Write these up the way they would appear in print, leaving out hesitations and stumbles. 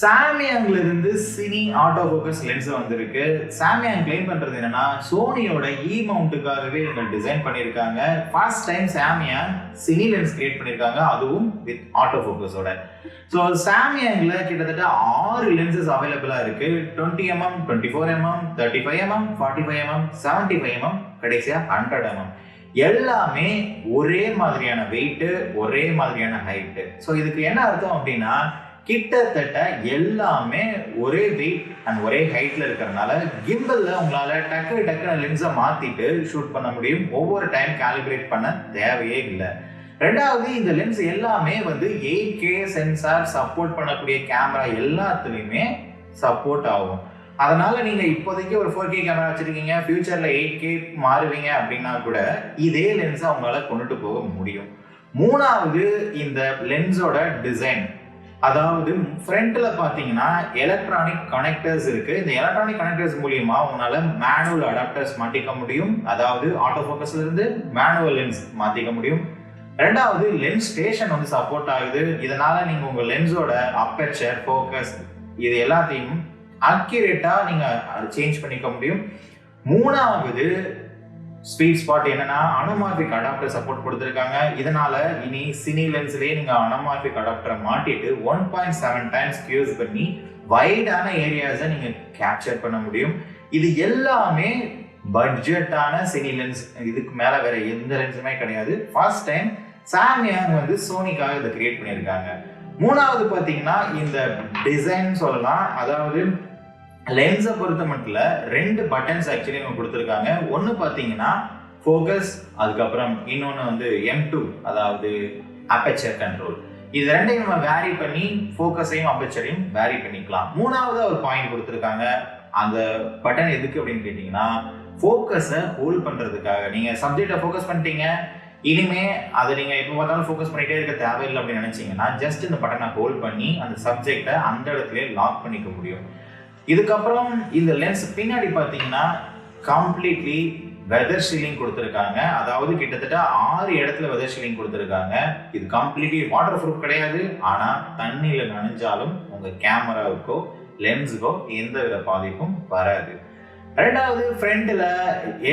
சாம்யாங்ல இருந்து cine auto focus lens வந்திருக்கு. Samyang claim பண்றது என்னன்னா, சோனியோட மவுண்ட்டுக்காகவே இவங்க டிசைன் பண்ணியிருக்காங்க. First time Samyang cine lens create பண்ணியிருக்காங்க, அதுவும் வித் ஆட்டோ ஃபோக்கஸோட. ஸோ சாம்யாங்ல கிட்டத்தட்ட 6 லென்சஸ் அவைலபிளா இருக்கு. 20mm, 24mm, 35mm, 45mm, 75mm, கடைசியா 100mm. எல்லாமே ஒரே மாதிரியான வெயிட், ஒரே மாதிரியான ஹைட். ஸோ இதுக்கு என்ன அர்த்தம் அப்படின்னா, கிட்டத்தட்ட எல்லாமே ஒரே வெயிட் அண்ட் ஒரே ஹைட்ல இருக்கிறதுனால கிம்பல்ல உங்களால டக்கு லென்ஸை மாத்திட்டு ஷூட் பண்ண முடியும். ஒவ்வொரு டைம் காலிபிரேட் பண்ண தேவையே இல்லை. ரெண்டாவது, இந்த லென்ஸ் எல்லாமே வந்து 8K சென்சார் சப்போர்ட் பண்ணக்கூடிய கேமரா எல்லாத்துலயுமே சப்போர்ட் ஆகும். அதனால நீங்க இப்போதைக்கு ஒரு 4K கேமரா வச்சிருக்கீங்க, ஃபியூச்சர்ல 8K மாறுவீங்க அப்படின்னா கூட இதே லென்ஸை உங்களால கொண்டுட்டு போக முடியும். மூணாவது, இந்த லென்ஸோட டிசைன். அதாவது ஃப்ரண்ட்ல பாத்தீங்கன்னா எலக்ட்ரானிக் கனெக்டர்ஸ் இருக்கு. இந்த எலக்ட்ரானிக் கனெக்டர்ஸ் மூலியமா உங்களால மேனுவல் அடாப்டர்ஸ் மாட்டிக்க முடியும். அதாவது ஆட்டோ ஃபோக்கஸ்ல இருந்து மேனுவல் லென்ஸ் மாத்திக்க முடியும். ரெண்டாவது, லென்ஸ் ஸ்டேஷன் வந்து சப்போர்ட் ஆகுது. இதனால நீங்க உங்க லென்ஸோட அப்பர்ச்சர், ஃபோக்கஸ் இது எல்லாத்தையும் அக்யூரேட்டா நீங்க சேஞ்ச் பண்ணிக்க முடியும். மூணாவது ஸ்வீட் ஸ்பாட் என்னன்னா, அனோமார்பிக் அடாப்டர் சப்போர்ட் கொடுத்துருக்காங்க. இதனால இனி சினி லென்ஸ்லயே நீங்க அனோமார்பிக் அடாப்டரை மாட்டிட்டு 1.7 டைம்ஸ் க்யூஸ் பண்ணி வைடான ஏரியாஸை நீங்க கேப்சர் பண்ண முடியும். இது எல்லாமே பட்ஜெட்டான சினி லென்ஸ். இதுக்கு மேல வேற எந்த லென்ஸுமே கிடையாது. ஃபர்ஸ்ட் டைம் சாம்யாங் வந்து சோனிக்காக இதை கிரியேட் பண்ணியிருக்காங்க. மூணாவது பாத்தீங்கன்னா இந்த டிசைன் சொல்லலாம். அதாவது லென்ஸை பொறுத்த மட்டும் 2 பட்டன்ஸ் ஆக்சுவலி அவங்க கொடுத்துருக்காங்க. ஒன்று பார்த்தீங்கன்னா ஃபோக்கஸ், அதுக்கப்புறம் இன்னொன்று வந்து M2, அதாவது அப்பர்ச்சர் கண்ட்ரோல். இது ரெண்டையும் நம்ம வேரி பண்ணி ஃபோக்கஸையும் அப்பர்ச்சரையும் வேரி பண்ணிக்கலாம். மூணாவது ஒரு பாயிண்ட் கொடுத்துருக்காங்க. அந்த பட்டன் எதுக்கு அப்படின்னு கேட்டிங்கன்னா, ஃபோக்கஸை ஹோல்ட் பண்ணுறதுக்காக. நீங்கள் சப்ஜெக்டை ஃபோக்கஸ் பண்ணிட்டீங்க, இனிமே அதை நீங்கள் எப்போ பார்த்தாலும் ஃபோக்கஸ் பண்ணிகிட்டே இருக்க தேவையில்லை அப்படின்னு நினச்சிங்கன்னா ஜஸ்ட் இந்த பட்டனை ஹோல்ட் பண்ணி அந்த சப்ஜெக்டை அந்த இடத்துல லாக் பண்ணிக்க முடியும். இதுக்கப்புறம் இந்த லென்ஸ் பின்னாடி பார்த்தீங்கன்னா கம்ப்ளீட்லி வெதர் ஷீலிங் கொடுத்துருக்காங்க. அதாவது கிட்டத்தட்ட 6 இடத்துல வெதர் ஷீலிங் கொடுத்துருக்காங்க. இது கம்ப்ளீட்லி வாட்டர் ப்ரூஃப் கிடையாது. ஆனால் தண்ணியில் நனைஞ்சாலும் உங்கள் கேமராவுக்கோ லென்ஸுக்கோ எந்த வித பாதிப்பும் வராது. ரெண்டாவது, ஃப்ரண்ட்ல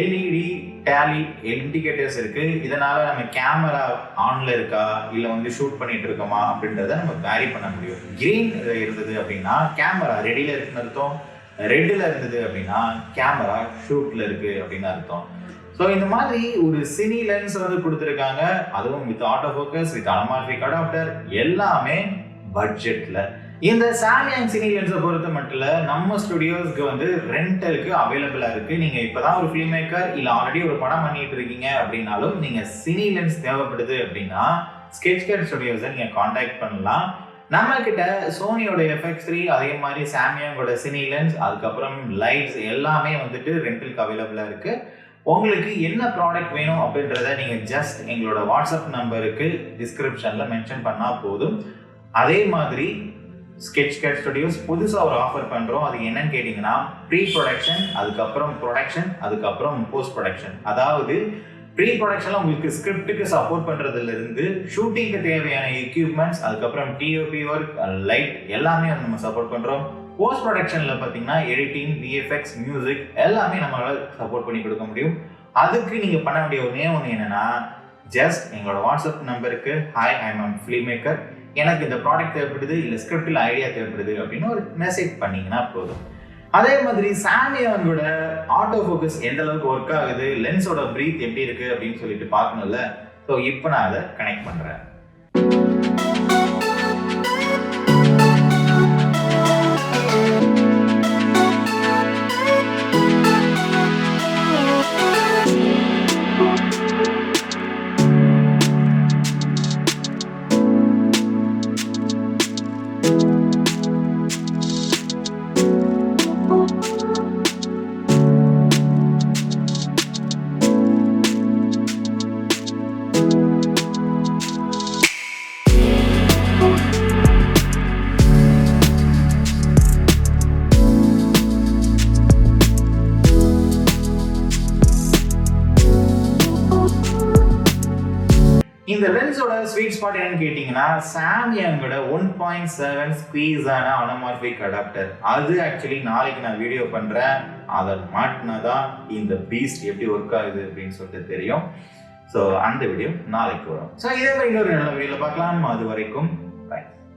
LED டேலி இண்டிகேட்டர்ஸ் இருக்கு. இதனால நம்ம கேமரா ஆன்ல இருக்கா இல்ல வந்து ஷூட் பண்ணிட்டு இருக்கோமா அப்படின்றத நம்ம வேரி பண்ண முடியும். கிரீன் இருந்தது அப்படின்னா கேமரா ரெடியில இருக்குன்னு அர்த்தம். ரெட்ல இருந்தது அப்படின்னா கேமரா ஷூட்ல இருக்கு அப்படின்னு அர்த்தம். ஸோ இந்த மாதிரி ஒரு சினி லென்ஸ் வந்து கொடுத்துருக்காங்க. அதுவும் with auto focus, with anamorphic adapter, எல்லாமே பட்ஜெட்ல. இந்த சாம்யாங் சினி லென்ஸை பொறுத்த மட்டும் நம்ம ஸ்டுடியோஸ்க்கு வந்து ரெண்டலுக்கு அவைலபிளா இருக்கு. நீங்க இப்பதான் ஒரு ஃபிலிம் மேக்கர் இல்ல ஆல்ரெடி ஒரு படம் பண்ணிட்டு இருக்கீங்க அப்படின்னாலும் நீங்க சினி லென்ஸ் தேவைப்படுது அப்படின்னா ஸ்கெட்ச்கட் ஸ்டுடியோஸை நீங்க கான்டாக்ட் பண்ணலாம். நம்ம கிட்ட சோனியோட FX3, அதே மாதிரி சாம்யாங்கோட சினி லென்ஸ், அதுக்கப்புறம் லைட்ஸ் எல்லாமே வந்துட்டு ரெண்டலுக்கு அவைலபிளா இருக்கு. உங்களுக்கு என்ன ப்ராடக்ட் வேணும் அப்படின்றத நீங்க ஜஸ்ட் எங்களோட வாட்ஸ்அப் நம்பருக்கு டிஸ்கிரிப்ஷன்ல மென்ஷன் பண்ணா போதும். அதே மாதிரி ஸ்கெட்ச்கட் ஸ்டுடியோஸ் புதுசாக ஒரு ஆஃபர் பண்ணுறோம். அது என்னன்னு கேட்டிங்கன்னா, ப்ரீ ப்ரொடக்ஷன், அதுக்கப்புறம் ப்ரொடக்ஷன், அதுக்கப்புறம் போஸ்ட் ப்ரொடக்ஷன். அதாவது ப்ரீ ப்ரொடக்ஷனில் உங்களுக்கு ஸ்கிரிப்டுக்கு சப்போர்ட் பண்ணுறதுலேருந்து ஷூட்டிங்க்கு தேவையான எக்யூப்மெண்ட்ஸ், அதுக்கப்புறம் TOP ஒர்க், லைட் எல்லாமே நம்ம சப்போர்ட் பண்ணுறோம். போஸ்ட் ப்ரொடக்ஷனில் பார்த்தீங்கன்னா எடிட்டிங், VFX, மியூசிக் எல்லாமே நம்மளால் சப்போர்ட் பண்ணி கொடுக்க முடியும். அதுக்கு நீங்கள் பண்ண வேண்டிய ஒன்று என்னென்னா, ஜஸ்ட் எங்களோட வாட்ஸ்அப் நம்பருக்கு hi I am film maker, எனக்கு இந்த ப்ராடக்ட் தேவைப்படுது இல்லை ஸ்கிரிப்டில் ஐடியா தேவைப்படுது அப்படின்னு ஒரு மெசேஜ் பண்ணீங்கன்னா போதும். அதே மாதிரி சாம்யாங்கோட ஆட்டோ ஃபோக்கஸ் எந்த அளவுக்கு ஒர்க் ஆகுது, லென்ஸோட பிரீத் எப்படி இருக்கு அப்படின்னு சொல்லிட்டு பார்க்கணும்ல. ஸோ இப்போ நான் அதை கனெக்ட் பண்ணுறேன். இந்த லென்ஸோட ஸ்வீட் ஸ்பாட் என்னன்னு கேட்டீங்கன்னா சாம்யங்கோட 1.7 ஸ்குவீஸ் ஆன அனமார்பிக் அடாப்டர். அது ஆக்சுவலி நாளைக்கு நான் வீடியோ பண்றேன். அதை மாட்டினாதான் இந்த பீஸ்ட் எப்படி ஒர்க் ஆகுது அப்படின்னு சொல்லிட்டு தெரியும். ஸோ அந்த வீடியோ நாளைக்கு வரும். ஸோ இதே மாதிரி இன்னொரு நல்ல வீடியோல பார்க்கலாம். அது வரைக்கும் பை.